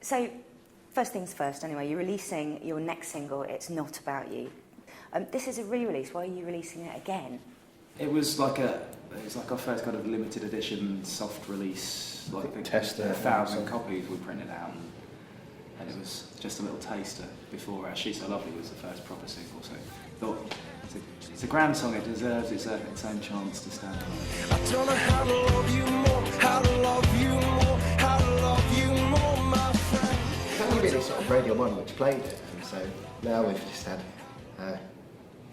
So, first things first, anyway, you're releasing your next single, It's Not About You. This is a re-release. Why are you releasing it again? It was like our first kind of limited edition soft release, like the tester, 1,000 copies we printed out, and it was just a little taster before She's So Lovely was the first proper single. So I thought it's a grand song. It deserves its own chance to stand on. I don't know how to love you more, how to love you more, how to love you more, my friend. It's only really sort of Radio 1 which played it, and so now we've just had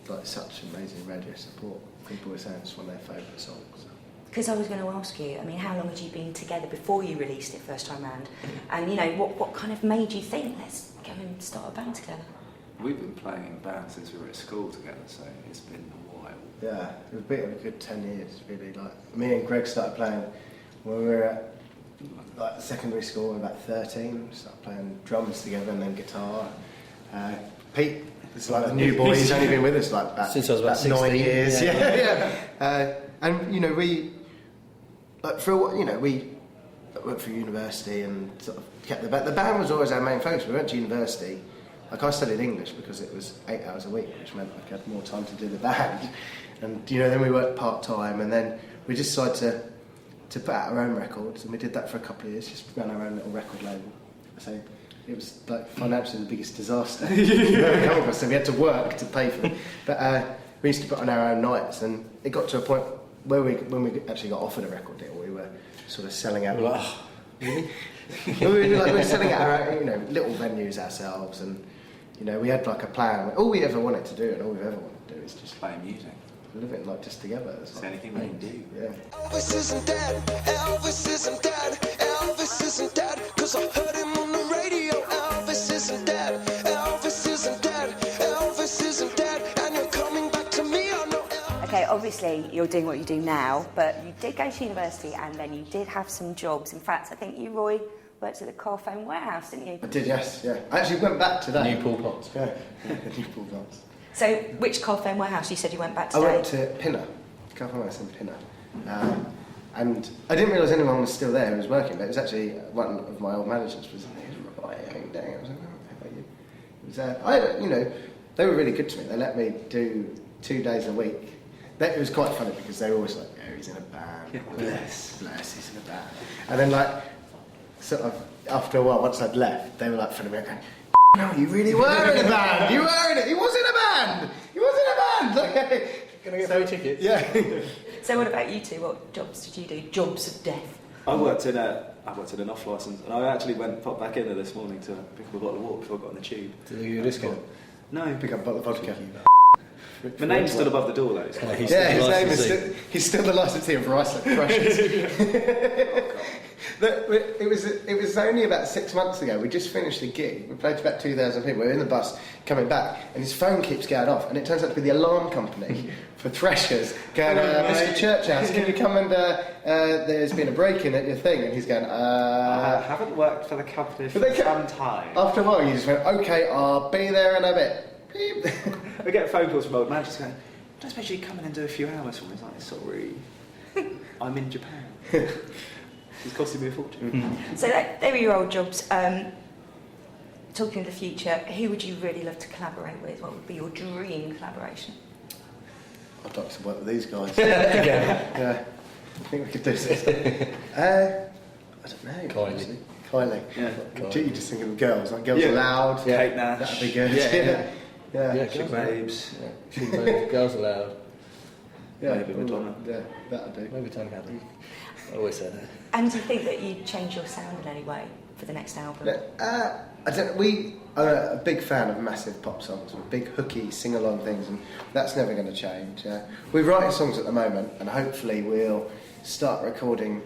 like such amazing radio support. People were saying it's one of their favourite songs. Because I was going to ask you, I mean, how long had you been together before you released it first time round? And, you know, what kind of made you think, let's go and start a band together? We've been playing in bands since we were at school together, so it's been a while. Yeah, it was a bit of a good 10 years, really. Like, me and Greg started playing when we were at like secondary school, we were about 13. We started playing drums together and then guitar. Pete, it's like the new boy, he's only been with us like since I was about 16. 9 years. Yeah. And you know, we went through university and sort of kept the band was always our main focus. We went to university. Like, I studied English because it was 8 hours a week, which meant I had more time to do the band. And you know, then we worked part time, and then we just decided to put out our own records, and we did that for a couple of years. Just ran our own little record label. So it was like financially the biggest disaster. So we had to work to pay for it. But we used to put on our own nights, and it got to a point where when we actually got offered a record deal, we were sort of selling out. Really? we were selling out our little venues ourselves, and you know, we had like a plan. All we ever wanted to do, and all we've ever wanted to do, is just play music. Live it like just together. It's like anything we can do. Yeah. Elvis isn't dead, Elvis isn't dead, Elvis isn't dead, 'cause I heard him on the radio. Elvis isn't dead, Elvis isn't dead, Elvis isn't dead, and you're coming back to me, I know. Okay, obviously you're doing what you do now, but you did go to university and then you did have some jobs. In fact, I think you, Roy, worked at the Carphone Warehouse, didn't you? I did, yes, yeah. I actually went back to that. New pool pots. Yeah, new pool pots. So, which Carphone Warehouse? You said you went back to? I went to Pinner, Carphone Warehouse in Pinner. And I didn't realise anyone was still there who was working, but it was actually one of my old managers was right dang. I was like, oh, how about you? It was, they were really good to me. They let me do 2 days a week. It was quite funny because they were always like, oh, he's in a band. Yeah, bless, he's in a band. And then like, sort of, after a while, once I'd left, they were like, phoning me going, no, you really were in a band. You were in it. He was in a band. He was in a band. Gonna get free tickets. Yeah. So what about you two? What jobs did you do? Jobs of death. I worked in an off licence, and I actually popped back in there this morning to pick up a bottle of water before I got on the tube. Did you give you a discount? No. Pick up a bottle of vodka. My name's still above the door though. So. His name is he's still the licensee of Rice Like Crushes. It was only about 6 months ago. We just finished a gig. We played to about 2,000 people. We were in the bus coming back, and his phone keeps going off, and it turns out to be the alarm company for Threshers going, Mr. Churchhouse, can you come and there's been a break-in at your thing? And he's going, I haven't worked for the company for some time. After a while, you just went, okay, I'll be there in a bit. We get phone calls from old managers going, I don't suppose you come in and do a few hours for me. It's like, sorry, I'm in Japan. It's costing me a fortune. So there were your old jobs. Talking of the future, who would you really love to collaborate with? What would be your dream collaboration? I'd like to work with these guys. Yeah. I think we could do this. I don't know. Kylie. Yeah. You just think of girls. Like Girls Aloud. Yeah. Kate Nash. That'd be good. Yeah. Chick Babes. Yeah. Girls Aloud. Yeah. Maybe Madonna. Yeah, that'd do. Maybe Tony Hadley. I always say that. And do you think that you'd change your sound in any way for the next album? I don't. We are a big fan of massive pop songs, with big hooky sing-along things, and that's never going to change. We're writing songs at the moment, and hopefully we'll start recording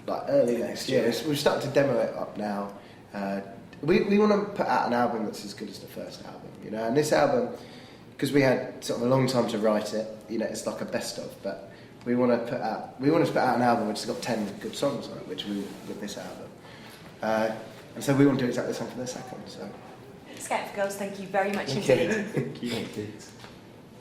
like early next year. We've started to demo it up now. We want to put out an album that's as good as the first album, And this album, because we had sort of a long time to write it, it's like a best of, but. We want to put out an album which has got 10 good songs on it, which we with this album, and so we want to do exactly the same for the second. So, Scat for Girls, thank you very much indeed. Thank you.